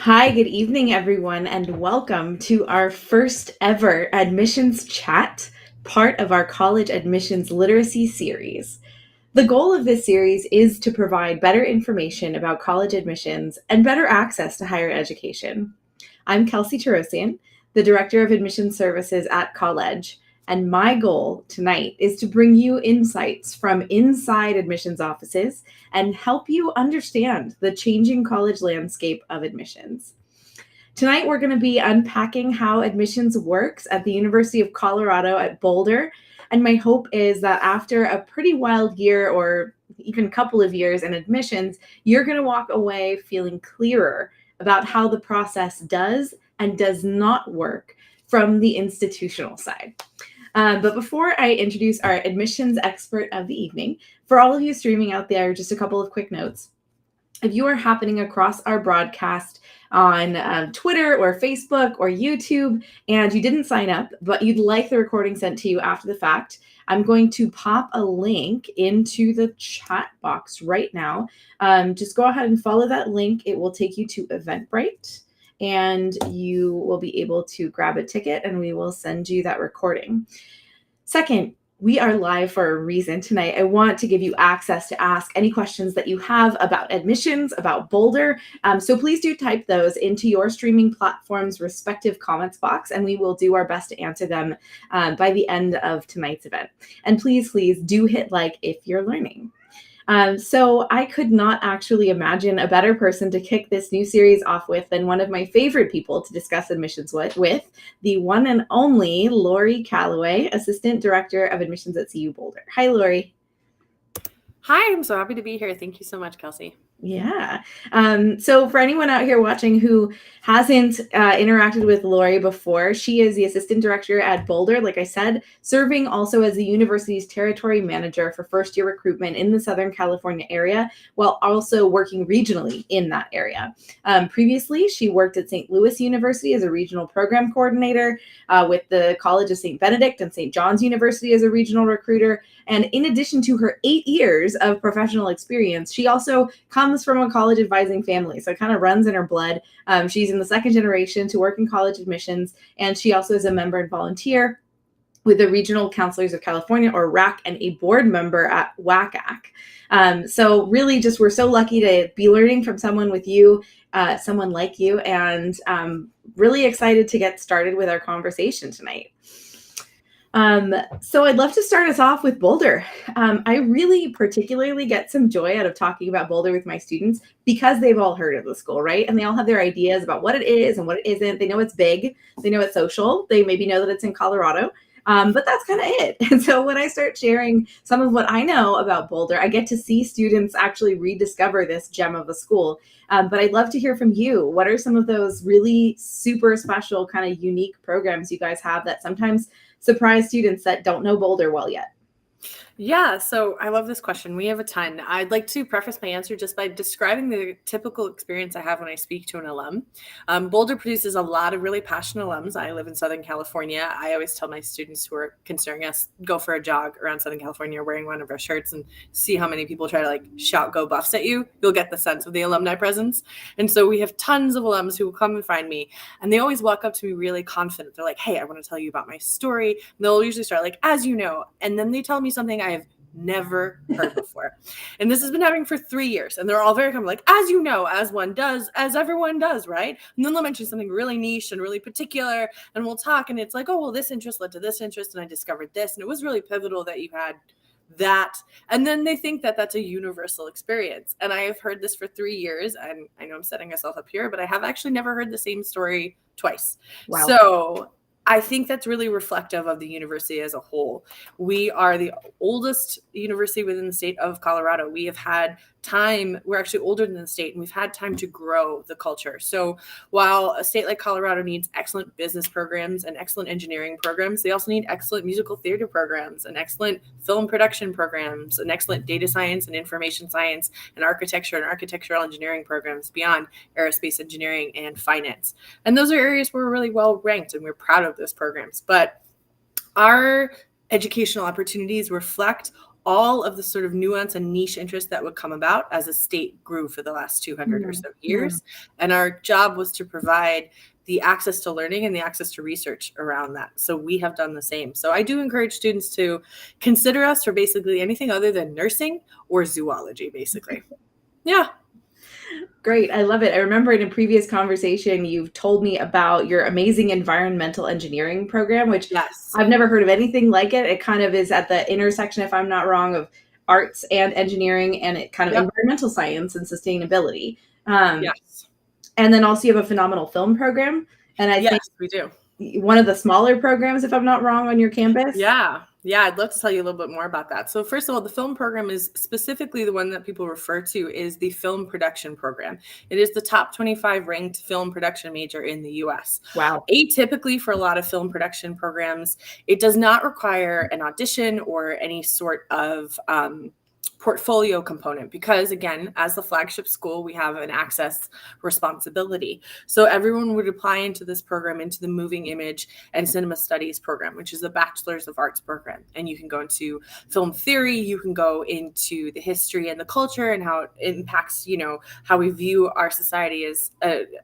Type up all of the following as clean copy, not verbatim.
Hi, good evening, everyone, and welcome to our first ever admissions chat, part of our college admissions literacy series. The goal of this series is to provide better information about college admissions and better access to higher education. I'm Kelsey Torosyan, the Director of Admissions Services at Colledge, and my goal tonight is to bring you insights from inside admissions offices and help you understand the changing college landscape of admissions. Tonight, we're going to be unpacking how admissions works at the University of Colorado at Boulder. And my hope is that after a pretty wild year or even a couple of years in admissions, you're going to walk away feeling clearer about how the process does and does not work from the institutional side. But before I introduce our admissions expert of the evening, for all of you streaming out there, just a couple of quick notes. If you are happening across our broadcast on Twitter or Facebook or YouTube and you didn't sign up, but you'd like the recording sent to you after the fact, I'm going to pop a link into the chat box right now. Just go ahead and follow that link. It will take you to Eventbrite and you will be able to grab a ticket and we will send you that recording. Second, we are live for a reason tonight. I want to give you access to ask any questions that you have about admissions, about Boulder. So please do type those into your streaming platform's respective comments box, and we will do our best to answer them by the end of tonight's event. And please do hit like if you're learning. So I could not actually imagine a better person to kick this new series off with than one of my favorite people to discuss admissions with the one and only Laurie Callaway, Assistant Director of Admissions at CU Boulder. Hi, Laurie. Hi, I'm so happy to be here. Thank you so much, Kelsey. Yeah. So for anyone out here watching who hasn't interacted with Laurie before, she is the assistant director at Boulder, like I said, serving also as the university's territory manager for first-year recruitment in the Southern California area, while also working regionally in that area. Previously, she worked at St. Louis University as a regional program coordinator, with the College of St. Benedict and St. John's University as a regional recruiter. And in addition to her 8 years of professional experience, she also comes from a college advising family. So it kind of runs in her blood. She's in the second generation to work in college admissions, and she also is a member and volunteer with the Regional Counselors of California, or RAC, and a board member at WACAC. So really just we're so lucky to be learning from someone with you, someone like you, and really excited to get started with our conversation tonight. So I'd love to start us off with Boulder. I really particularly get some joy out of talking about Boulder with my students because they've all heard of the school, right? And they all have their ideas about what it is and what it isn't. They know it's big. They know it's social. They maybe know that it's in Colorado. But that's kind of it. And so when I start sharing some of what I know about Boulder, I get to see students actually rediscover this gem of a school. But I'd love to hear from you. What are some of those really super special kind of unique programs you guys have that sometimes surprise students that don't know Boulder well yet? Yeah, so I love this question. We have a ton. I'd like to preface my answer just by describing the typical experience I have when I speak to an alum. Boulder produces a lot of really passionate alums. I live in Southern California. I always tell my students who are considering us, go for a jog around Southern California wearing one of our shirts and see how many people try to shout "Go Buffs" at you. You'll get the sense of the alumni presence. And so we have tons of alums who will come and find me, and they always walk up to me really confident. They're like, "Hey, I want to tell you about my story." And they'll usually start like, "As you know," and then they tell me something I have never heard before. And this has been happening for 3 years. And they're all very common, like, "As you know," as one does, as everyone does, right? And then they'll mention something really niche and really particular, and we'll talk. And it's like, "Oh, well, this interest led to this interest, and I discovered this. And it was really pivotal that you had that." And then they think that that's a universal experience. And I have heard this for 3 years. And I know I'm setting myself up here, but I have actually never heard the same story twice. Wow. So I think that's really reflective of the university as a whole. We are the oldest university within the state of Colorado. We have had time, we're actually older than the state, and we've had time to grow the culture. So while a state like Colorado needs excellent business programs and excellent engineering programs, they also need excellent musical theater programs and excellent film production programs and excellent data science and information science and architecture and architectural engineering programs beyond aerospace engineering and finance. And those are areas where we're really well ranked, and we're proud of those programs. But our educational opportunities reflect all of the sort of nuance and niche interest that would come about as a state grew for the last 200 or so years. And our job was to provide the access to learning and the access to research around that. So we have done the same. So I do encourage students to consider us for basically anything other than nursing or zoology, basically. Yeah. Great. I love it. I remember in a previous conversation, you've told me about your amazing environmental engineering program, which Yes. I've never heard of anything like it. It kind of is at the intersection, if I'm not wrong, of arts and engineering, and it kind of environmental science and sustainability. Yes. And then also you have a phenomenal film program. And I think we do. One of the smaller programs, if I'm not wrong, on your campus. Yeah, I'd love to tell you a little bit more about that. So first of all, the film program is specifically the one that people refer to is the film production program. It is the top 25 ranked film production major in the US. Wow. Atypically for a lot of film production programs, it does not require an audition or any sort of portfolio component because, again, as the flagship school, we have an access responsibility. So everyone would apply into this program, into the Moving Image and Cinema Studies program, which is the Bachelor's of Arts program. And you can go into film theory, you can go into the history and the culture and how it impacts, how we view our society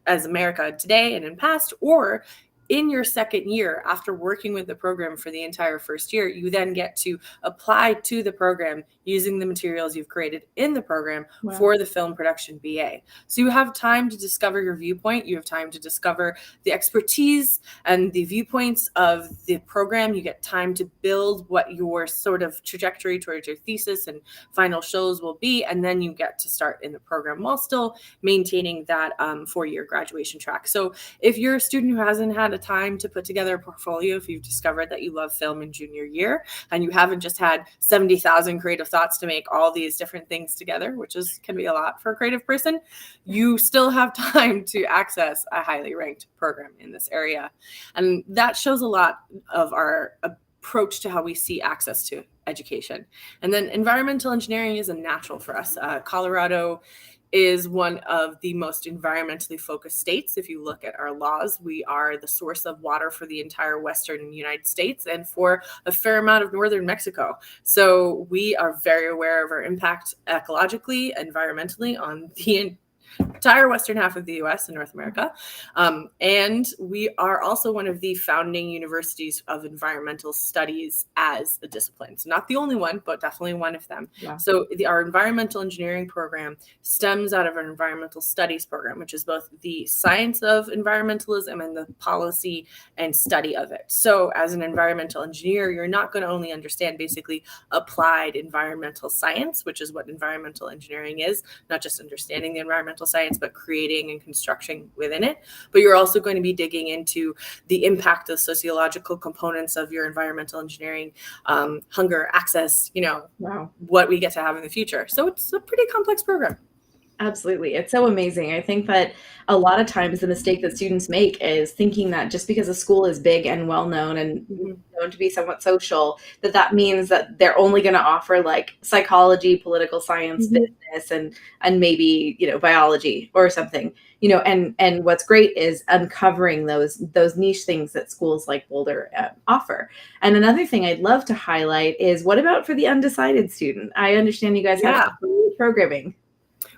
as America today and in past, or in your second year, after working with the program for the entire first year, you then get to apply to the program using the materials you've created in the program for the film production BA. So you have time to discover your viewpoint. You have time to discover the expertise and the viewpoints of the program. You get time to build what your sort of trajectory towards your thesis and final shows will be. And then you get to start in the program while still maintaining that 4-year graduation track. So if you're a student who hasn't had a time to put together a portfolio, if you've discovered that you love film in junior year and you haven't just had 70,000 creative thoughts to make all these different things together, which can be a lot for a creative person, you still have time to access a highly ranked program in this area. And that shows a lot of our approach to how we see access to education. And then environmental engineering is a natural for us. Colorado is one of the most environmentally focused states. If you look at our laws, we are the source of water for the entire Western United States and for a fair amount of Northern Mexico. So we are very aware of our impact ecologically, environmentally on the entire western half of the US and North America. And we are also one of the founding universities of environmental studies as a discipline. So not the only one, but definitely one of them. Yeah. So our environmental engineering program stems out of our environmental studies program, which is both the science of environmentalism and the policy and study of it. So as an environmental engineer, you're not going to only understand basically applied environmental science, which is what environmental engineering is, not just understanding the environmental science, but creating and constructing within it. But you're also going to be digging into the impact of sociological components of your environmental engineering, hunger, access, what we get to have in the future. So it's a pretty complex program. Absolutely. It's so amazing. I think that a lot of times the mistake that students make is thinking that just because a school is big and well-known and known to be somewhat social, that means that they're only going to offer like psychology, political science, business, and maybe, biology or something, and what's great is uncovering those niche things that schools like Boulder offer. And another thing I'd love to highlight is what about for the undecided student? I understand you guys have programming.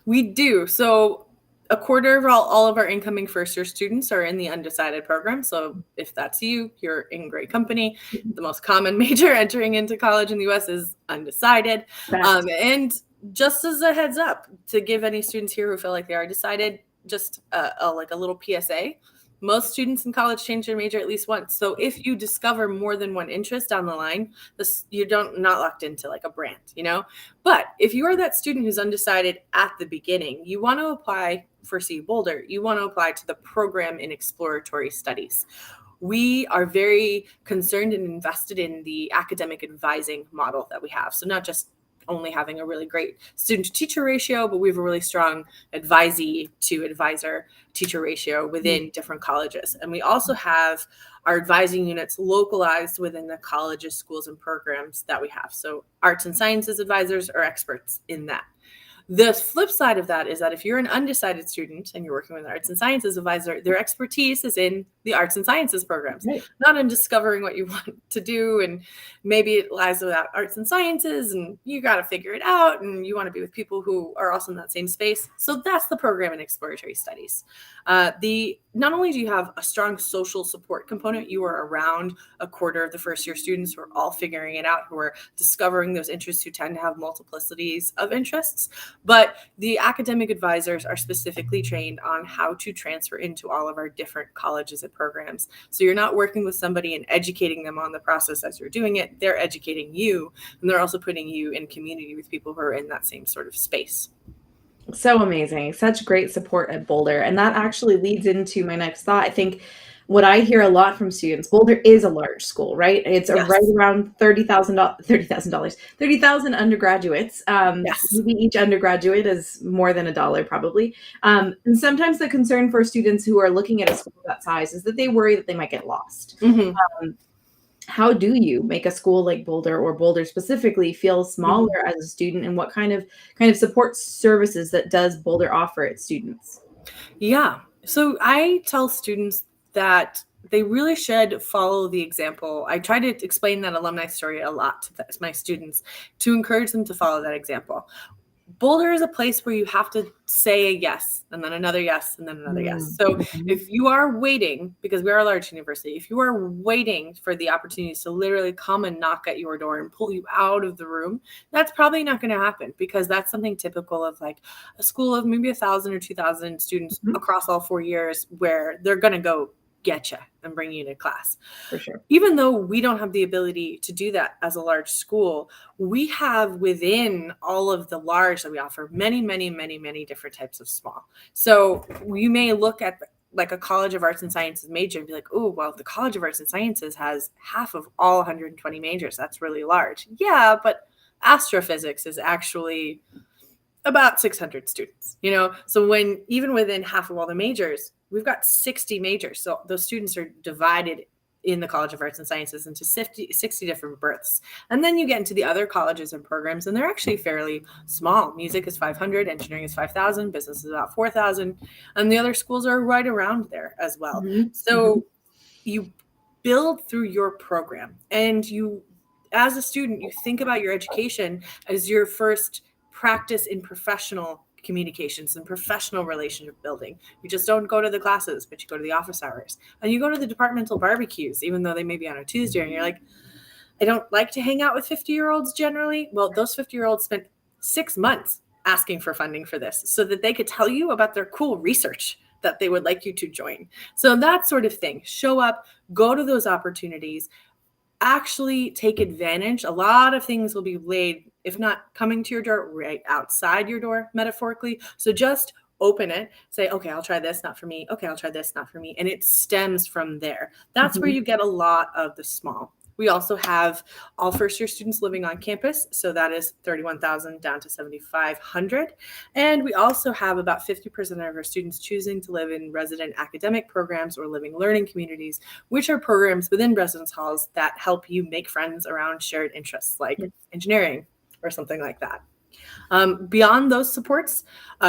We do. So a quarter of all of our incoming first-year students are in the undecided program. So if that's you, you're in great company. The most common major entering into college in the U.S. is undecided. And just as a heads up to give any students here who feel like they are decided, just like a little PSA. Most students in college change their major at least once. So if you discover more than one interest down the line, you're not locked into like a brand, But if you are that student who's undecided at the beginning, you want to apply for CU Boulder. You want to apply to the program in exploratory studies. We are very concerned and invested in the academic advising model that we have. So not just only having a really great student-to-teacher ratio, but we have a really strong advisee to advisor teacher ratio within different colleges. And we also have our advising units localized within the colleges, schools, and programs that we have. So arts and sciences advisors are experts in that. The flip side of that is that if you're an undecided student and you're working with an arts and sciences advisor, their expertise is in the arts and sciences programs, Right. not in discovering what you want to do. And maybe it lies without arts and sciences and you got to figure it out. And you want to be with people who are also in that same space. So that's the program in exploratory studies. Not only do you have a strong social support component, you are around a quarter of the first year students who are all figuring it out, who are discovering those interests, who tend to have multiplicities of interests. But the academic advisors are specifically trained on how to transfer into all of our different colleges and programs. So you're not working with somebody and educating them on the process as you're doing it. They're educating you, and they're also putting you in community with people who are in that same sort of space. So amazing. Such great support at Boulder. And that actually leads into my next thought. I think what I hear a lot from students, Boulder is a large school, right? It's Yes. right around $30,000 undergraduates. Yes. Maybe each undergraduate is more than $1 probably. And sometimes the concern for students who are looking at a school that size is that they worry that they might get lost. Mm-hmm. How do you make a school like Boulder, or Boulder specifically, feel smaller as a student, and what kind of support services that does Boulder offer its students? Yeah. So I tell students that they really should follow the example. I try to explain that alumni story a lot to my students to encourage them to follow that example. Boulder is a place where you have to say a yes, and then another yes, and then another yes. So if you are waiting, because we are a large university, if you are waiting for the opportunities to literally come and knock at your door and pull you out of the room, that's probably not going to happen, because that's something typical of like a school of maybe 1,000 or 2,000 students across all 4 years, where they're going to go get you and bring you to class. For sure. Even though we don't have the ability to do that as a large school, we have within all of the large that we offer many, many, many, many different types of small. So you may look at like a College of Arts and Sciences major and be like, oh, well, the College of Arts and Sciences has half of all 120 majors. That's really large. Yeah, but astrophysics is actually about 600 students, So when even within half of all the majors, we've got 60 majors. So those students are divided in the College of Arts and Sciences into 60 different berths. And then you get into the other colleges and programs, and they're actually fairly small. Music is 500, engineering is 5,000, business is about 4,000. And the other schools are right around there as well. So you build through your program, and you, as a student, you think about your education as your first practice in professional communications and professional relationship building. You just don't go to the classes, but you go to the office hours, and you go to the departmental barbecues, even though they may be on a Tuesday, and you're like, I don't like to hang out with 50-year-olds generally. Well, those 50-year-olds spent 6 months asking for funding for this so that they could tell you about their cool research that they would like you to join. So that sort of thing. Show up, go to those opportunities, actually take advantage. A lot of things will be laid, if not coming to your door, right outside your door, metaphorically. So just open it, say, okay, I'll try this, not for me. Okay, I'll try this, not for me. And it stems from there. That's where you get a lot of the small. We also have all first year students living on campus. So that is 31,000 down to 7,500. And we also have about 50% of our students choosing to live in resident academic programs or living learning communities, which are programs within residence halls that help you make friends around shared interests like engineering or something like that. Beyond those supports,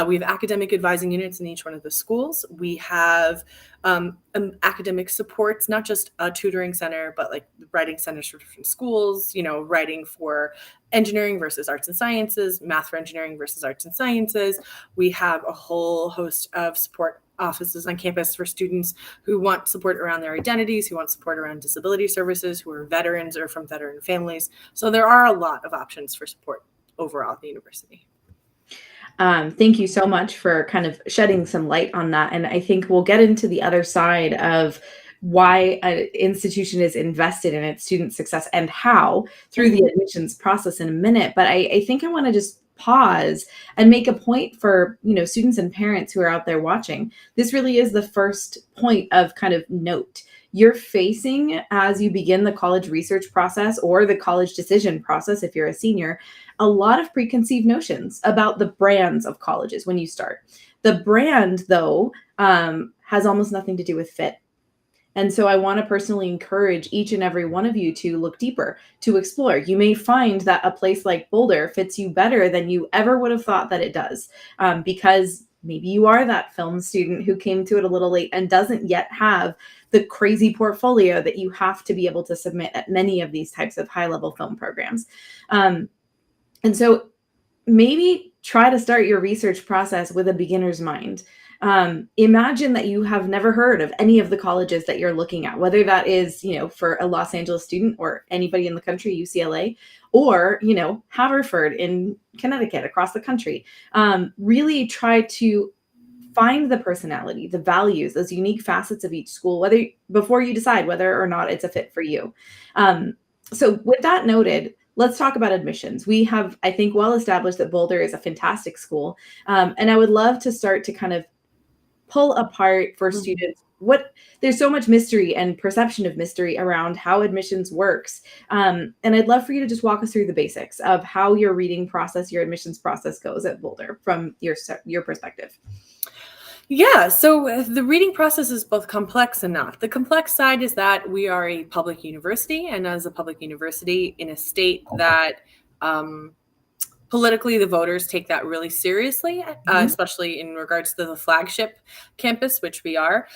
we have academic advising units in each one of the schools. We have academic supports, not just a tutoring center, but like writing centers for different schools, writing for engineering versus arts and sciences, math for engineering versus arts and sciences. We have a whole host of support offices on campus for students who want support around their identities, who want support around disability services, who are veterans or from veteran families. So there are a lot of options for support overall at the university. Thank you so much for kind of shedding some light on that. And I think we'll get into the other side of why an institution is invested in its student success and how through the admissions process in a minute. But I think I want to just pause and make a point for, students and parents who are out there watching. This really is the first point of kind of note you're facing as you begin the college research process or the college decision process if you're a senior, a lot of preconceived notions about the brands of colleges when you start. The brand, though, has almost nothing to do with fit. And so I want to personally encourage each and every one of you to look deeper, to explore. You may find that a place like Boulder fits you better than you ever would have thought that it does, because maybe you are that film student who came to it a little late and doesn't yet have the crazy portfolio that you have to be able to submit at many of these types of high-level film programs. And so maybe try to start your research process with a beginner's mind. Imagine that you have never heard of any of the colleges that you're looking at, whether that is, for a Los Angeles student or anybody in the country, UCLA, or, Haverford in Connecticut, across the country. Really try to find the personality, the values, those unique facets of each school, before you decide whether or not it's a fit for you. So with that noted, let's talk about admissions. We have, I think, well established that Boulder is a fantastic school. And I would love to start to kind of pull apart for students there's so much mystery and perception of mystery around how admissions works. And I'd love for you to just walk us through the basics of how your reading process, your admissions process goes at Boulder from your perspective. Yeah, so the reading process is both complex and not. The complex side is that we are a public university, and as a public university in a state that politically, the voters take that really seriously, especially in regards to the flagship campus, which we are.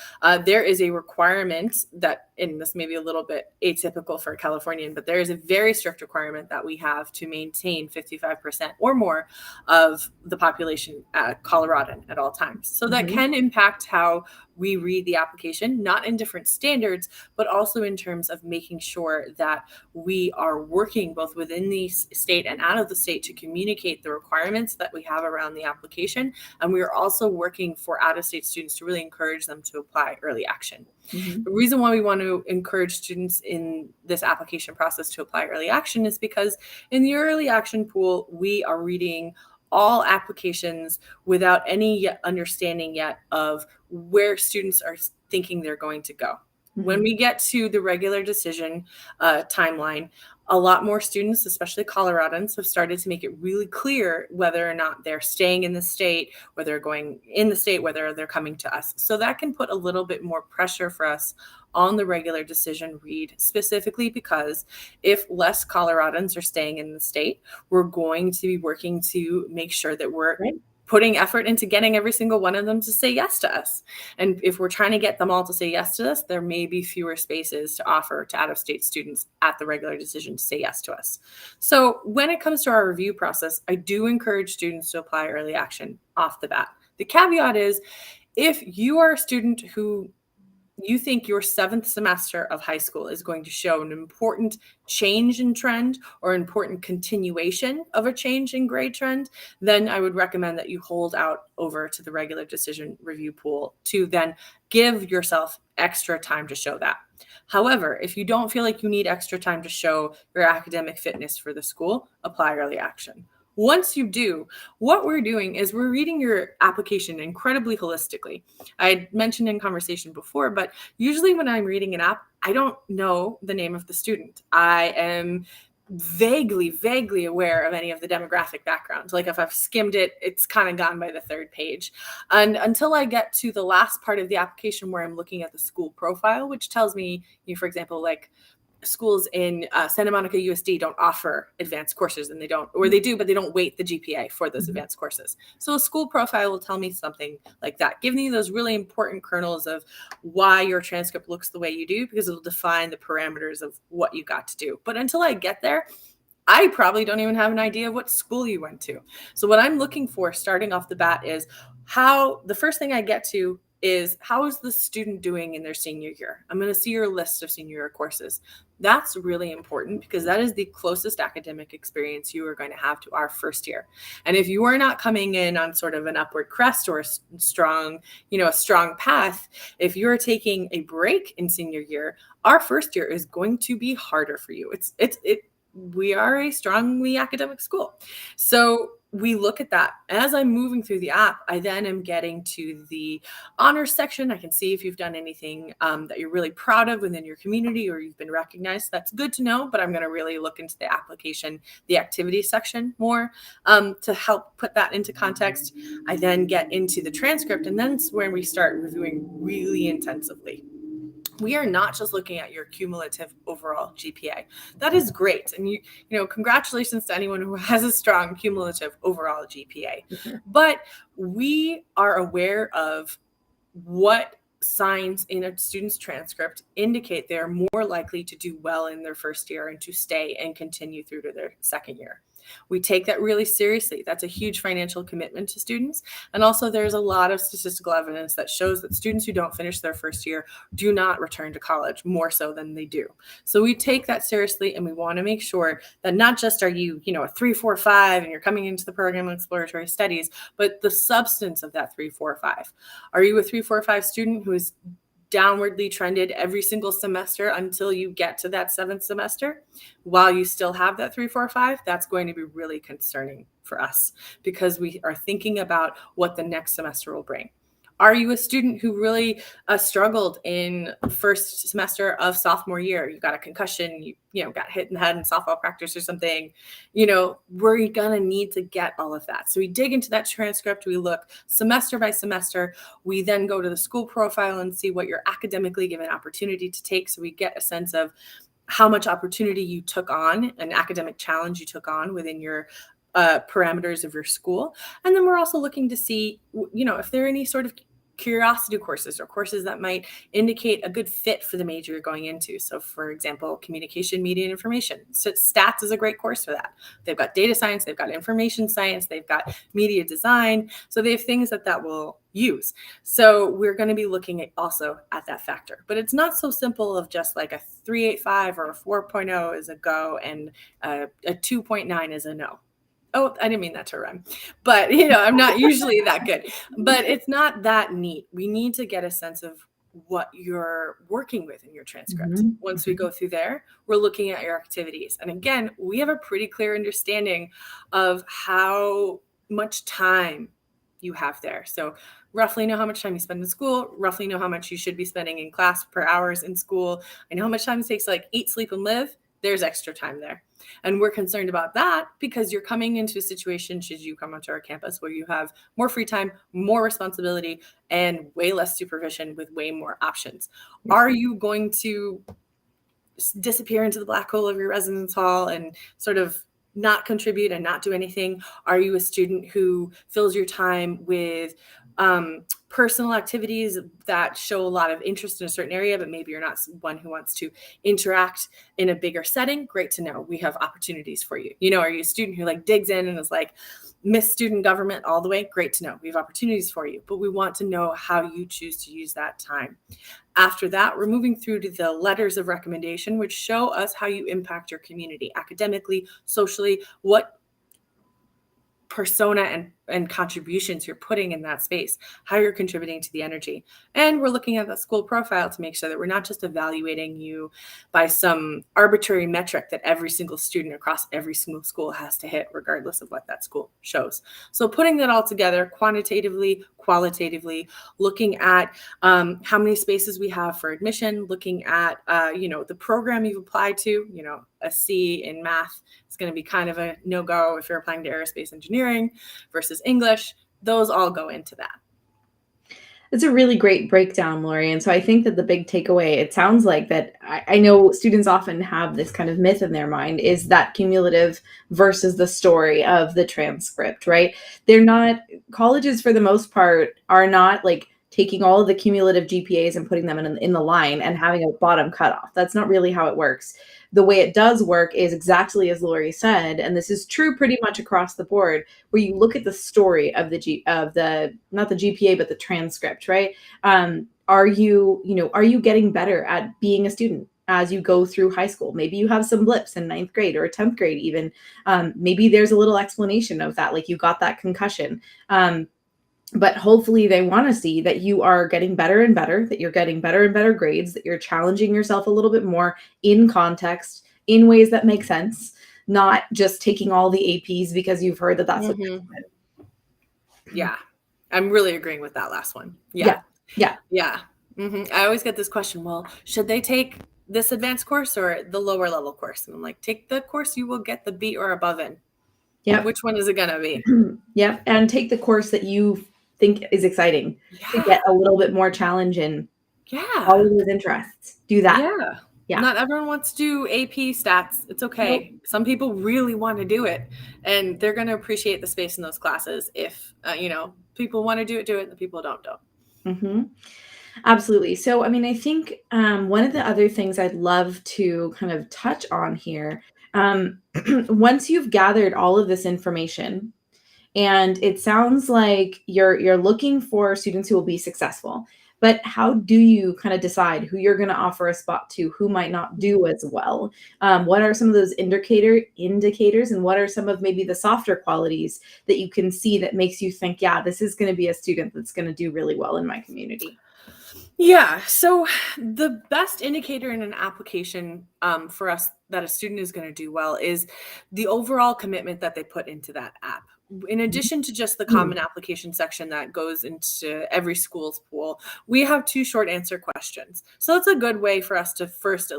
There is a requirement that, and this may be a little bit atypical for a Californian, but there is a very strict requirement that we have to maintain 55% or more of the population Coloradan at all times. So that can impact how we read the application, not in different standards, but also in terms of making sure that we are working both within the state and out of the state to communicate the requirements that we have around the application. And we are also working for out-of-state students to really encourage them to apply early action. The reason why we want to encourage students in this application process to apply early action is because in the early action pool, we are reading all applications without any understanding yet of where students are thinking they're going to go. When we get to the regular decision timeline, a lot more students, especially Coloradans, have started to make it really clear whether or not they're staying in the state, whether they're going in the state, whether they're coming to us. So that can put a little bit more pressure for us on the regular decision read, specifically because if less Coloradans are staying in the state, we're going to be working to make sure that we're putting effort into getting every single one of them to say yes to us. And if we're trying to get them all to say yes to us, there may be fewer spaces to offer to out-of-state students at the regular decision to say yes to us. So when it comes to our review process, I do encourage students to apply early action off the bat. The caveat is, if you are a student who you think your 7th semester of high school is going to show an important change in trend or important continuation of a change in grade trend, then I would recommend that you hold out over to the regular decision review pool to then give yourself extra time to show that. However, if you don't feel like you need extra time to show your academic fitness for the school, apply early action. Once you do, what we're doing is we're reading your application incredibly holistically. I mentioned in conversation before, but usually when I'm reading an app, I don't know the name of the student. I am vaguely aware of any of the demographic background. Like if I've skimmed it, it's kind of gone by the 3rd page. And until I get to the last part of the application where I'm looking at the school profile, which tells me, for example, like schools in Santa Monica USD don't offer advanced courses, and they don't, or they do, but they don't weight the GPA for those advanced courses. So a school profile will tell me something like that. Give me those really important kernels of why your transcript looks the way you do, because it'll define the parameters of what you got to do. But until I get there, I probably don't even have an idea of what school you went to. So what I'm looking for starting off the bat is the first thing I get to is, how is the student doing in their senior year? I'm going to see your list of senior year courses. That's really important because that is the closest academic experience you are going to have to our first year. And if you are not coming in on sort of an upward crest or a strong path, if you're taking a break in senior year, our first year is going to be harder for you. We are a strongly academic school. So we look at that. As I'm moving through the app, I then am getting to the honors section. I can see if you've done anything that you're really proud of within your community or you've been recognized. That's good to know, but I'm going to really look into the application, the activity section more to help put that into context. I then get into the transcript, and then it's where we start reviewing really intensively. we are not just looking at your cumulative overall GPA. That is great. And congratulations to anyone who has a strong cumulative overall GPA. Mhm. But we are aware of what signs in a student's transcript indicate they're more likely to do well in their first year and to stay and continue through to their second year. We take that really seriously. That's a huge financial commitment to students. And also there's a lot of statistical evidence that shows that students who don't finish their first year do not return to college more so than they do. So we take that seriously, and we want to make sure that not just are you, a 3-4-5 and you're coming into the program of exploratory studies, but the substance of that 3-4-5. Are you a 3-4-5 student who is downwardly trended every single semester until you get to that 7th semester while you still have that 3-4-5? That's going to be really concerning for us, because we are thinking about what the next semester will bring. Are you a student who really struggled in first semester of sophomore year? You got a concussion, you got hit in the head in softball practice or something, we're going to need to get all of that. So we dig into that transcript. We look semester by semester. We then go to the school profile and see what you're academically given opportunity to take. So we get a sense of how much opportunity you took on, an academic challenge you took on within your parameters of your school. And then we're also looking to see, if there are any sort of curiosity courses or courses that might indicate a good fit for the major you're going into. So for example, communication, media, and information. So stats is a great course for that. They've got data science, they've got information science, they've got media design. So they have things that will use. So we're going to be looking also at that factor. But it's not so simple of just like a 3.85 or a 4.0 is a go and a 2.9 is a no. Oh, I didn't mean that to rhyme, but I'm not usually that good, but it's not that neat. We need to get a sense of what you're working with in your transcript. Mm-hmm. Once we go through there, we're looking at your activities. And again, we have a pretty clear understanding of how much time you have there. So roughly know how much time you spend in school, roughly know how much you should be spending in class per hours in school. I know how much time it takes to eat, sleep, and live. There's extra time there. And we're concerned about that because you're coming into a situation, should you come onto our campus, where you have more free time, more responsibility, and way less supervision with way more options. Are you going to disappear into the black hole of your residence hall and sort of not contribute and not do anything? Are you a student who fills your time with personal activities that show a lot of interest in a certain area, but maybe you're not one who wants to interact in a bigger setting? Great to know. We have opportunities for you. Are you a student who digs in and is Miss Student Government all the way? Great to know. We have opportunities for you, but we want to know how you choose to use that time. After that, we're moving through to the letters of recommendation, which show us how you impact your community academically, socially, what persona and contributions you're putting in that space, how you're contributing to the energy. And we're looking at that school profile to make sure that we're not just evaluating you by some arbitrary metric that every single student across every single school has to hit, regardless of what that school shows. So putting that all together quantitatively, qualitatively, looking at how many spaces we have for admission, looking at, the program you've applied to, a C in math is going to be kind of a no-go if you're applying to aerospace engineering versus English. Those all go into that. It's a really great breakdown, Laurie. And so I think that the big takeaway, it sounds like that, I know students often have this kind of myth in their mind, is that cumulative versus the story of the transcript, right? Colleges for the most part are not taking all of the cumulative GPAs and putting them in the line and having a bottom cutoff. That's not really how it works. The way it does work is exactly as Laurie said, and this is true pretty much across the board, where you look at the story of not the GPA, but the transcript, right? Are you getting better at being a student as you go through high school? Maybe you have some blips in 9th grade or 10th grade even. Maybe there's a little explanation of that, you got that concussion. But hopefully they want to see that you are getting better and better, that you're getting better and better grades, that you're challenging yourself a little bit more in context, in ways that make sense, not just taking all the APs because you've heard that that's what they're doing. Yeah. I'm really agreeing with that last one. Yeah. Mm-hmm. I always get this question, well, should they take this advanced course or the lower level course? And I'm like, take the course you will get the B or above in. Yeah. Which one is it going to be? Yeah. And take the course that you think is exciting to get a little bit more challenge in. Yeah. All of those interests. Do that. Yeah. Yeah. Not everyone wants to do AP stats. It's okay. Nope. Some people really want to do it, and they're going to appreciate the space in those classes. If, people want to do it, and the people don't. Mm-hmm. Absolutely. So, I mean, I think one of the other things I'd love to kind of touch on here, once you've gathered all of this information, and it sounds like you're looking for students who will be successful, but how do you kind of decide who you're going to offer a spot to, who might not do as well? What are some of those indicators, and what are some of maybe the softer qualities that you can see that makes you think, yeah, this is going to be a student that's going to do really well in my community? Yeah. So the best indicator in an application for us that a student is going to do well is the overall commitment that they put into that app. In addition to just the common application section that goes into every school's pool, we have 2 short answer questions. So that's a good way for us to first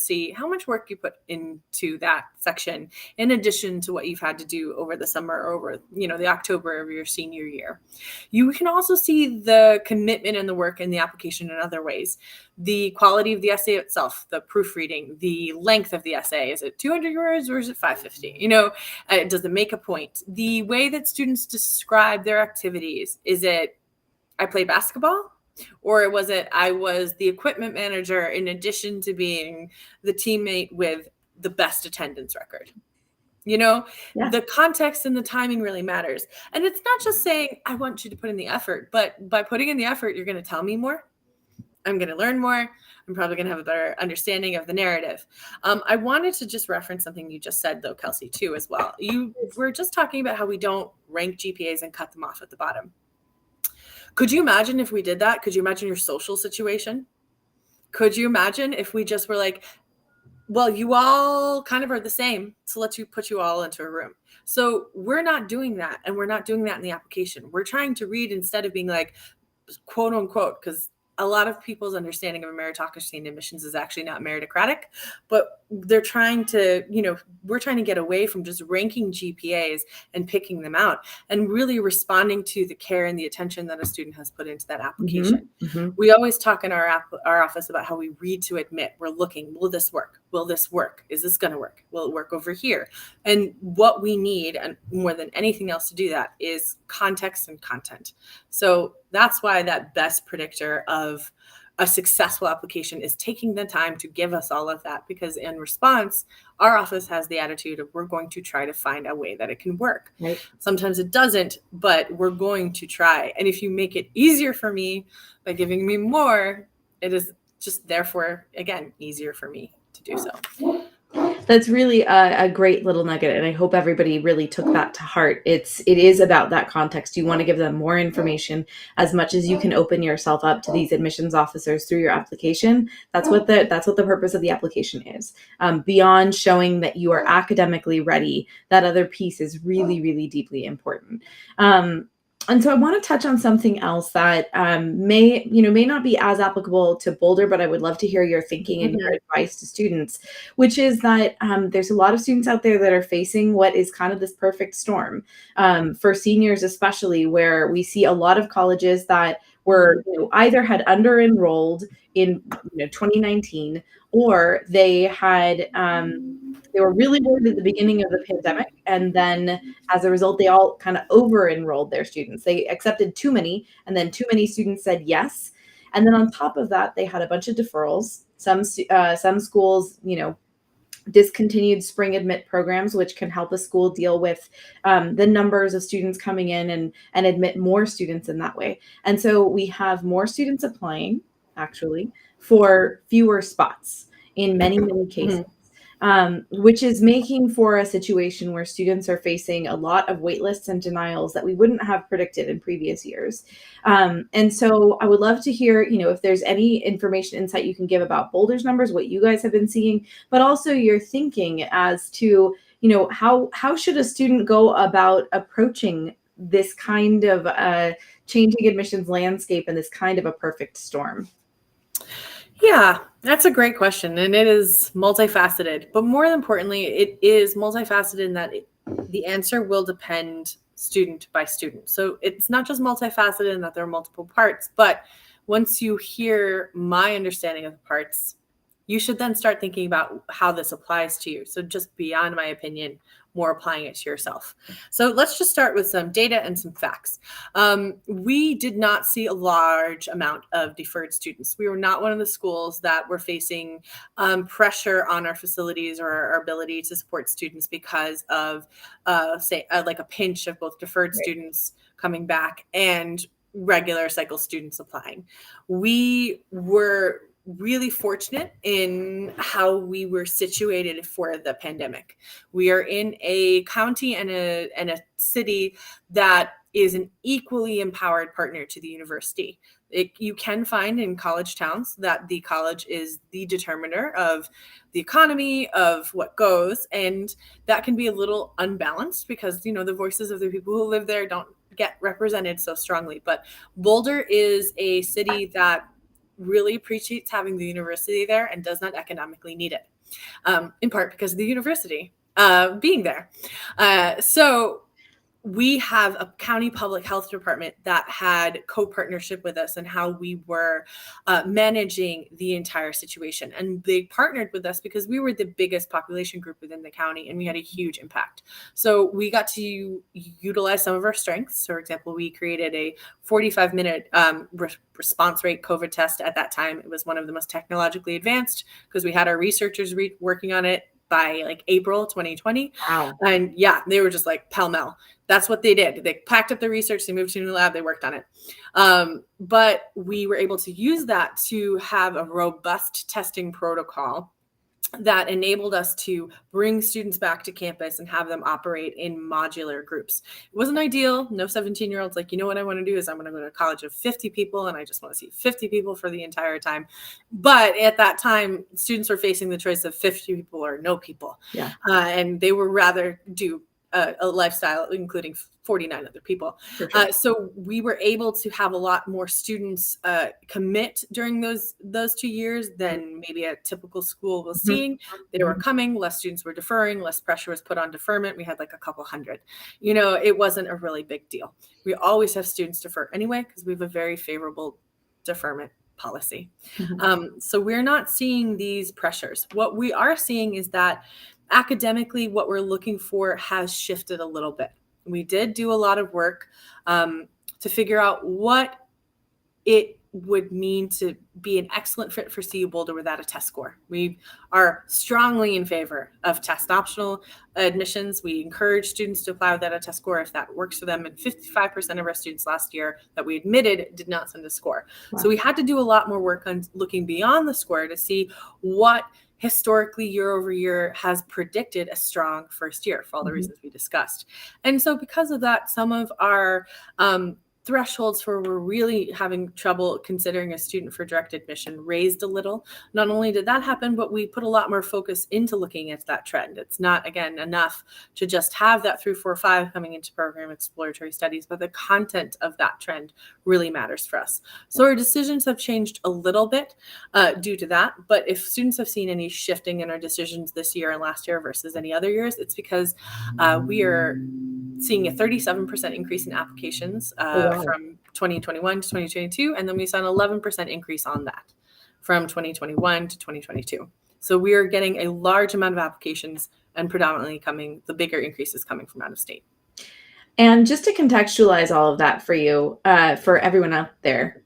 see how much work you put into that section, in addition to what you've had to do over the summer or over, the October of your senior year. You can also see the commitment and the work in the application in other ways. The quality of the essay itself, the proofreading, the length of the essay. Is it 200 words or is it 550? Does it make a point? The way that students describe their activities. Is it, I play basketball? Or was it, I was the equipment manager in addition to being the teammate with the best attendance record? Yeah. The context and the timing really matters. And it's not just saying, I want you to put in the effort, but by putting in the effort, you're going to tell me more. I'm going to learn more. I'm probably going to have a better understanding of the narrative. I wanted to just reference something you just said, though, Kelsey, too, as well. You were just talking about how we don't rank GPAs and cut them off at the bottom. Could you imagine if we did that? Could you imagine your social situation? Could you imagine if we just were like, well, you all kind of are the same, so let's put you all into a room. So we're not doing that, and we're not doing that in the application. We're trying to read instead of being like, quote unquote, because a lot of people's understanding of meritocracy and admissions is actually not meritocratic, but they're trying to, we're trying to get away from just ranking GPAs and picking them out and really responding to the care and the attention that a student has put into that application. Mm-hmm. We always talk in our office about how we read to admit. We're looking, will this work? Will this work? Is this going to work? Will it work over here? And what we need, and more than anything else to do that, is context and content. So that's why that best predictor of a successful application is taking the time to give us all of that, because in response, our office has the attitude of, we're going to try to find a way that it can work. Right. Sometimes it doesn't, but we're going to try. And if you make it easier for me by giving me more, it is just therefore, again, easier for me to do so. That's really a great little nugget, and I hope everybody really took that to heart. It is about that context. You want to give them more information as much as you can open yourself up to these admissions officers through your application. That's what the purpose of the application is. Beyond showing that you are academically ready, that other piece is really, really deeply important. And so I want to touch on something else that may not be as applicable to Boulder, but I would love to hear your thinking and your advice to students, which is that there's a lot of students out there that are facing what is kind of this perfect storm for seniors, especially, where we see a lot of colleges that were either had under-enrolled in 2019, or they had they were really worried at the beginning of the pandemic, and then as a result, they all kind of over-enrolled their students. They accepted too many, and then too many students said yes. And then on top of that, they had a bunch of deferrals. Some schools, discontinued spring admit programs, which can help a school deal with the numbers of students coming in and admit more students in that way. And so we have more students applying, actually, for fewer spots in many, many cases. Which is making for a situation where students are facing a lot of waitlists and denials that we wouldn't have predicted in previous years. And so I would love to hear, if there's any information, insight you can give about Boulder's numbers, what you guys have been seeing, but also your thinking as to, how should a student go about approaching this kind of changing admissions landscape and this kind of a perfect storm? Yeah, that's a great question. And it is multifaceted, but more importantly, it is multifaceted in that the answer will depend student by student. So it's not just multifaceted in that there are multiple parts, but Once you hear my understanding of the parts, you should then start thinking about how this applies to you. So just beyond my opinion, more applying it to yourself. So let's just start with some data and some facts. We did not see a large amount of deferred students. We were not one of the schools that were facing pressure on our facilities or our ability to support students because of, like a pinch of both deferred students coming back and regular cycle students applying. We were really fortunate in how we were situated for the pandemic. We are in a county and a city that is an equally empowered partner to the university. You can find in college towns that the college is the determiner of the economy, of what goes, and that can be a little unbalanced because, the voices of the people who live there don't get represented so strongly. But Boulder is a city that really appreciates having the university there and does not economically need it, in part because of the university being there. So we have a county public health department that had co-partnership with us and how we were managing the entire situation. And they partnered with us because we were the biggest population group within the county and we had a huge impact. So we got to utilize some of our strengths. For example, we created a 45-minute response rate COVID test at that time. It was one of the most technologically advanced because we had our researchers working on it by like April 2020. Wow. And yeah, they were just like pell-mell. That's what they did. They packed up their research, they moved to a new lab, they worked on it. But we were able to use that to have a robust testing protocol that enabled us to bring students back to campus and have them operate in modular groups. It wasn't ideal. No 17-year-olds like, what I want to do is I'm going to go to a college of 50 people and I just want to see 50 people for the entire time. But at that time, students were facing the choice of 50 people or no people. Yeah. And they were rather do a lifestyle, including 49 other people. Sure. So we were able to have a lot more students commit during those 2 years than maybe a typical school was seeing. They were coming, less students were deferring, less pressure was put on deferment. We had like a couple hundred. It wasn't a really big deal. We always have students defer anyway because we have a very favorable deferment policy. So we're not seeing these pressures. What we are seeing is that academically, what we're looking for has shifted a little bit. We did do a lot of work to figure out what it would mean to be an excellent fit for CU Boulder without a test score. We are strongly in favor of test optional admissions. We encourage students to apply without a test score if that works for them. And 55% of our students last year that we admitted did not send a score. Wow. So we had to do a lot more work on looking beyond the score to see what historically year over year has predicted a strong first year for all the reasons we discussed. And so because of that, some of our thresholds where we're really having trouble considering a student for direct admission raised a little. Not only did that happen, but we put a lot more focus into looking at that trend. It's not, again, enough to just have that 3, 4, 5 coming into program exploratory studies, but the content of that trend really matters for us. So our decisions have changed a little bit due to that. But if students have seen any shifting in our decisions this year and last year versus any other years, it's because we are seeing a 37% increase in applications from 2021 to 2022. And then we saw an 11% increase on that from 2021 to 2022. So we are getting a large amount of applications and predominantly the bigger increases coming from out of state. And just to contextualize all of that for you, for everyone out there,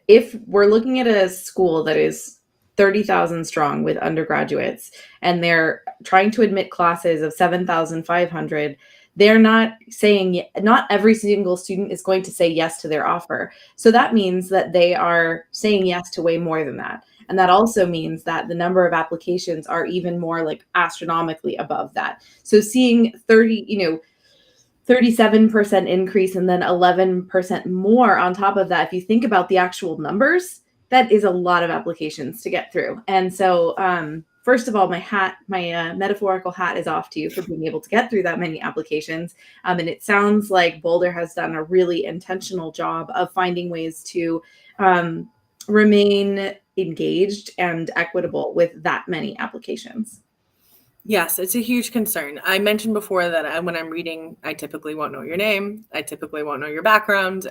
if we're looking at a school that is 30,000 strong with undergraduates and they're trying to admit classes of 7,500, they're not saying, not every single student is going to say yes to their offer. So that means that they are saying yes to way more than that. And that also means that the number of applications are even more like astronomically above that. So seeing 37% increase and then 11% more on top of that, if you think about the actual numbers, that is a lot of applications to get through. And so, first of all, my metaphorical hat is off to you for being able to get through that many applications. And it sounds like Boulder has done a really intentional job of finding ways to remain engaged and equitable with that many applications. Yes, it's a huge concern. I mentioned before that when I'm reading, I typically won't know your name. I typically won't know your background.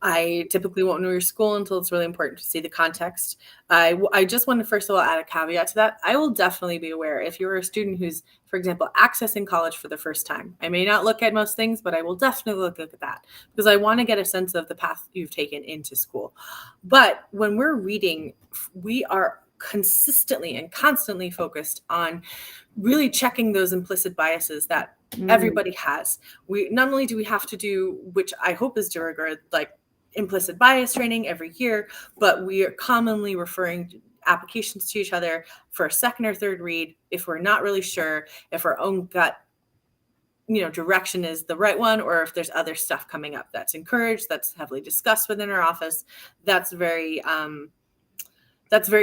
I typically won't know your school until it's really important to see the context. I just want to first of all add a caveat to that. I will definitely be aware if you're a student who's, for example, accessing college for the first time. I may not look at most things, but I will definitely look at that because I want to get a sense of the path you've taken into school. But when we're reading, we are consistently and constantly focused on really checking those implicit biases that everybody has. We not only do we have to do, which I hope is de rigueur, like implicit bias training every year, but we are commonly referring applications to each other for a second or third read if we're not really sure if our own gut direction is the right one, or if there's other stuff coming up that's encouraged, that's heavily discussed within our office. That's very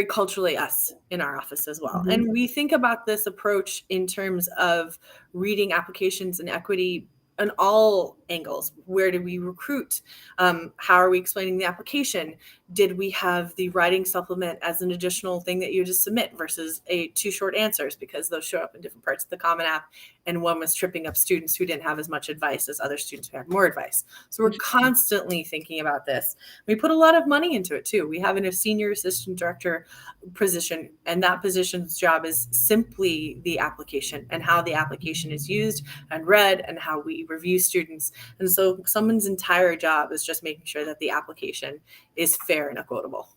culturally us in our office as well. Mm-hmm. And we think about this approach in terms of reading applications and equity on all angles. Where did we recruit? How are we explaining the application? Did we have the writing supplement as an additional thing that you just submit versus two short answers, because those show up in different parts of the Common App, and one was tripping up students who didn't have as much advice as other students who had more advice. So we're constantly thinking about this. We put a lot of money into it too. We have a senior assistant director position, and that position's job is simply the application and how the application is used and read and how we review students. And so someone's entire job is just making sure that the application is fair and equitable.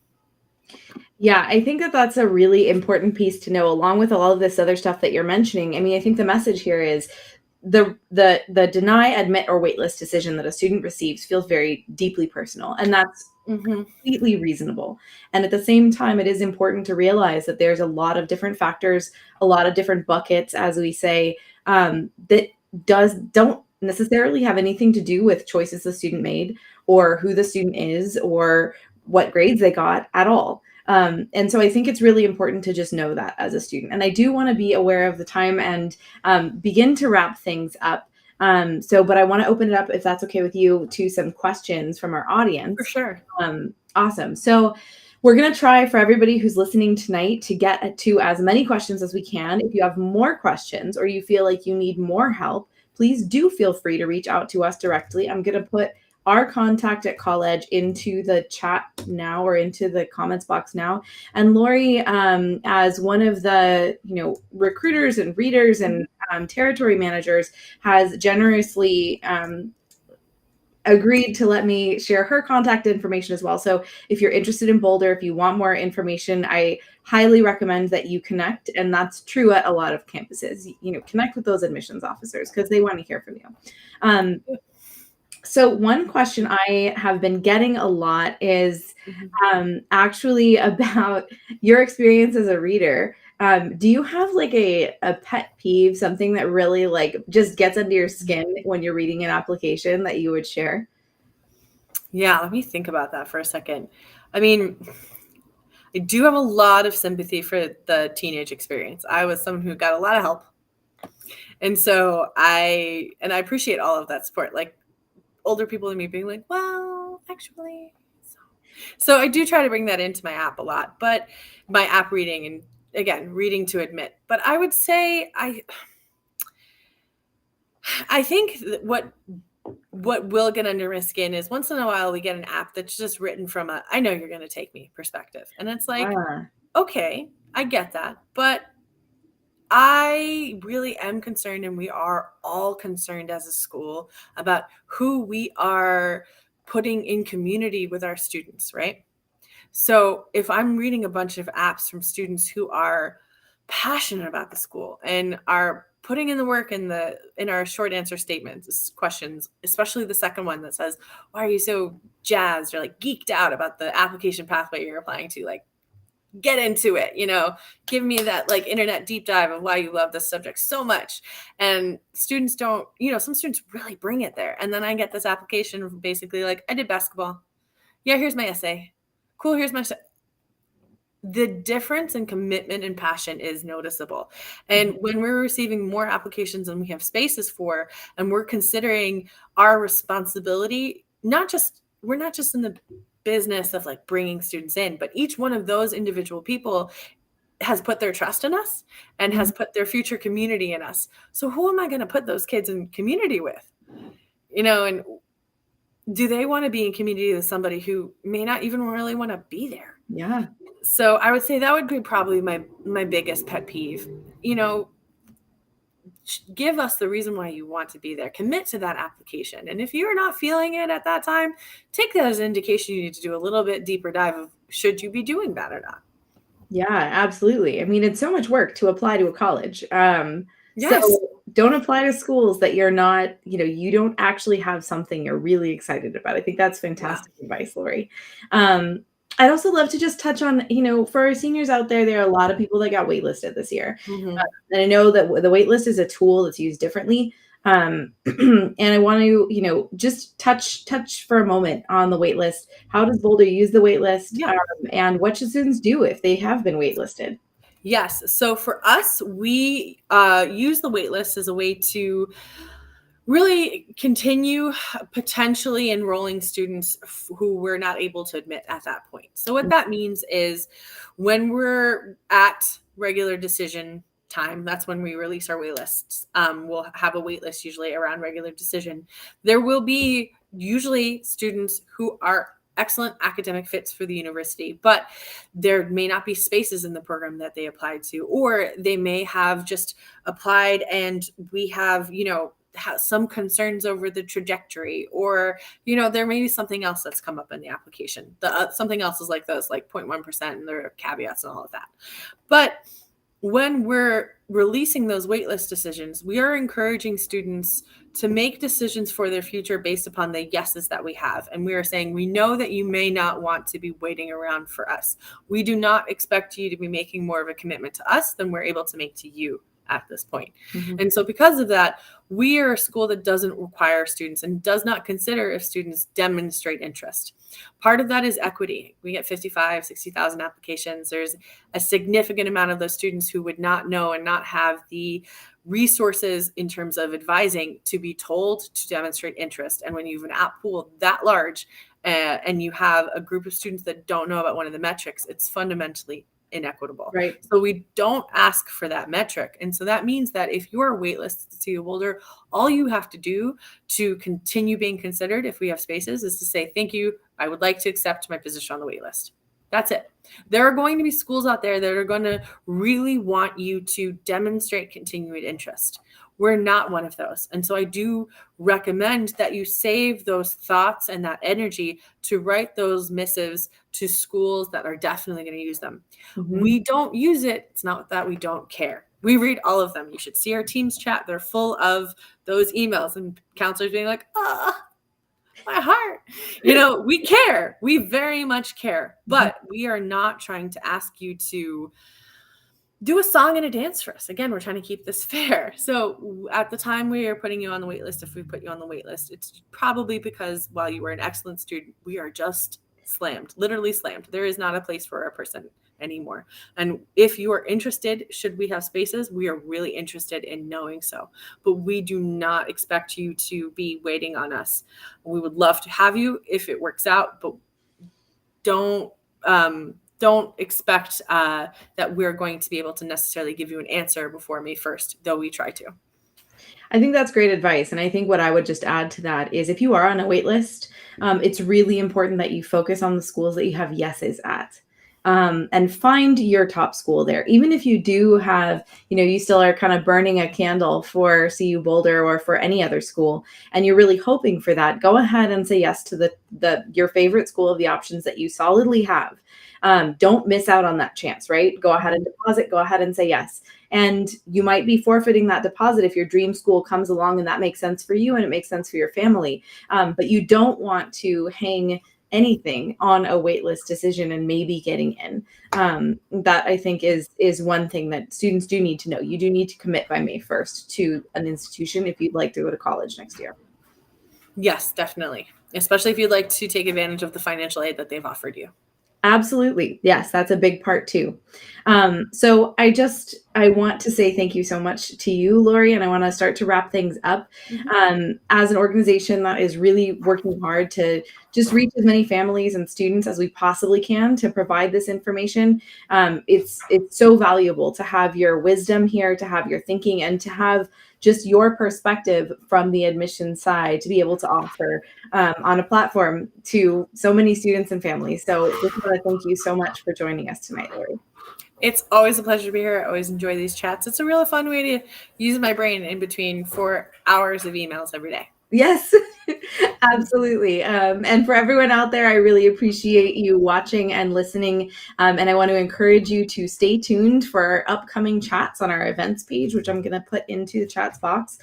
Yeah, I think that that's a really important piece to know, along with all of this other stuff that you're mentioning. I mean, I think the message here is the deny, admit, or waitlist decision that a student receives feels very deeply personal, and that's completely reasonable. And at the same time, it is important to realize that there's a lot of different factors, a lot of different buckets, as we say, that don't necessarily have anything to do with choices the student made or who the student is or what grades they got at all. And so I think it's really important to just know that as a student. And I do want to be aware of the time and begin to wrap things up. But I want to open it up, if that's okay with you, to some questions from our audience. For sure. Awesome. So we're going to try for everybody who's listening tonight to get to as many questions as we can. If you have more questions or you feel like you need more help, please do feel free to reach out to us directly. I'm going to put our contact at Colledge into the chat now, or into the comments box now. And Laurie, as one of the recruiters and readers and territory managers, has generously agreed to let me share her contact information as well. So if you're interested in Boulder, if you want more information, I highly recommend that you connect. And that's true at a lot of campuses. Connect with those admissions officers because they want to hear from you. So one question I have been getting a lot is actually about your experience as a reader. Do you have like a pet peeve, something that really just gets under your skin when you're reading an application that you would share? Yeah, let me think about that for a second. I mean, I do have a lot of sympathy for the teenage experience. I was someone who got a lot of help. And so I appreciate all of that support. Like older people than me being like, well, actually. So I do try to bring that into my app a lot, but my app reading, and again, reading to admit. But I would say I think what will get under my skin is once in a while we get an app that's just written from a I know you're going to take me perspective. And it's like, okay, I get that. But I really am concerned, and we are all concerned as a school about who we are putting in community with our students, right? So if I'm reading a bunch of apps from students who are passionate about the school and are putting in the work in our short answer statements, questions, especially the second one that says, why are you so jazzed or like geeked out about the application pathway you're applying to? Like, get into it, give me that like internet deep dive of why you love this subject so much. And students don't, some students really bring it there. And then I get this application basically like, I did basketball. Yeah, here's my essay. Cool, here's my the difference in commitment and passion is noticeable. And when we're receiving more applications than we have spaces for, and we're considering our responsibility, we're not just in the business of like bringing students in, but each one of those individual people has put their trust in us and has put their future community in us. So who am I going to put those kids in community with? And do they want to be in community with somebody who may not even really want to be there? Yeah. So I would say that would be probably my biggest pet peeve. Give us the reason why you want to be there. Commit to that application. And if you're not feeling it at that time, take that as an indication you need to do a little bit deeper dive of should you be doing that or not. Yeah, absolutely. I mean, it's so much work to apply to a college. Yes. So don't apply to schools that you're not, you don't actually have something you're really excited about. I think that's fantastic advice, Laurie. I'd also love to just touch on, for our seniors out there, there are a lot of people that got waitlisted this year. And I know that the waitlist is a tool that's used differently. And I want to, just touch for a moment on the waitlist. How does Boulder use the waitlist? Yeah. And what should students do if they have been waitlisted? Yes. So for us, we use the waitlist as a way to really continue potentially enrolling students who we're not able to admit at that point. So what that means is when we're at regular decision time, that's when we release our waitlists. We'll have a waitlist usually around regular decision. There will be usually students who are excellent academic fits for the university, but there may not be spaces in the program that they applied to, or they may have just applied and we have, have some concerns over the trajectory, or there may be something else that's come up in the application. Something else is like those 0.1%, and there are caveats and all of that. But when we're releasing those waitlist decisions, we are encouraging students to make decisions for their future based upon the yeses that we have. And we are saying, we know that you may not want to be waiting around for us. We do not expect you to be making more of a commitment to us than we're able to make to you at this point. And so because of that, we are a school that doesn't require students and does not consider if students demonstrate interest. Part of that is equity. We get 55, 60,000 applications. There's a significant amount of those students who would not know and not have the resources in terms of advising to be told to demonstrate interest. And when you have an app pool that large and you have a group of students that don't know about one of the metrics, it's fundamentally inequitable. Right. So we don't ask for that metric. And so that means that if you're waitlisted to CU Boulder, all you have to do to continue being considered, if we have spaces, is to say, thank you, I would like to accept my position on the waitlist. That's it. There are going to be schools out there that are going to really want you to demonstrate continued interest. We're not one of those. And so I do recommend that you save those thoughts and that energy to write those missives to schools that are definitely going to use them. We don't use it. It's not that we don't care. We read all of them. You should see our Teams chat. They're full of those emails and counselors being like, my heart. We care. We very much care. But we are not trying to ask you to do a song and a dance for us. Again, we're trying to keep this fair. So at the time we are putting you on the wait list, if we put you on the wait list, it's probably because while you were an excellent student, we are just slammed, literally slammed. There is not a place for a person anymore. And if you are interested, should we have spaces, we are really interested in knowing so. But we do not expect you to be waiting on us. We would love to have you if it works out, but don't expect that we're going to be able to necessarily give you an answer before May 1st, though we try to. I think that's great advice. And I think what I would just add to that is if you are on a wait list, it's really important that you focus on the schools that you have yeses at. And find your top school there. Even if you do have, you still are kind of burning a candle for CU Boulder or for any other school, and you're really hoping for that, go ahead and say yes to your favorite school of the options that you solidly have. Don't miss out on that chance, right? Go ahead and deposit, go ahead and say yes. And you might be forfeiting that deposit if your dream school comes along and that makes sense for you and it makes sense for your family. But you don't want to hang anything on a waitlist decision and maybe getting in. That I think is one thing that students do need to know. You do need to commit by May 1st to an institution if you'd like to go to college next year. Yes, definitely. Especially if you'd like to take advantage of the financial aid that they've offered you. Absolutely. Yes, that's a big part too. So I just I want to say thank you so much to you, Laurie, and I want to start to wrap things up. As an organization that is really working hard to just reach as many families and students as we possibly can to provide this information, it's so valuable to have your wisdom here, to have your thinking, and to have just your perspective from the admissions side to be able to offer on a platform to so many students and families. So just want to thank you so much for joining us tonight, Laurie. It's always a pleasure to be here. I always enjoy these chats. It's a really fun way to use my brain in between 4 hours of emails every day. Yes, absolutely. And for everyone out there, I really appreciate you watching and listening. And I want to encourage you to stay tuned for our upcoming chats on our events page, which I'm going to put into the chats box.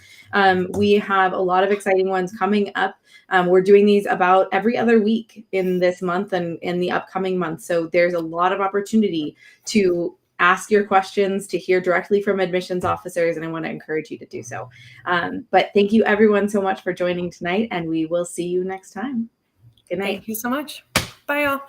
We have a lot of exciting ones coming up. We're doing these about every other week in this month and in the upcoming month. So there's a lot of opportunity to ask your questions, to hear directly from admissions officers, and I want to encourage you to do so. But thank you everyone so much for joining tonight, and we will see you next time. Good night. Thank you so much. Bye, y'all.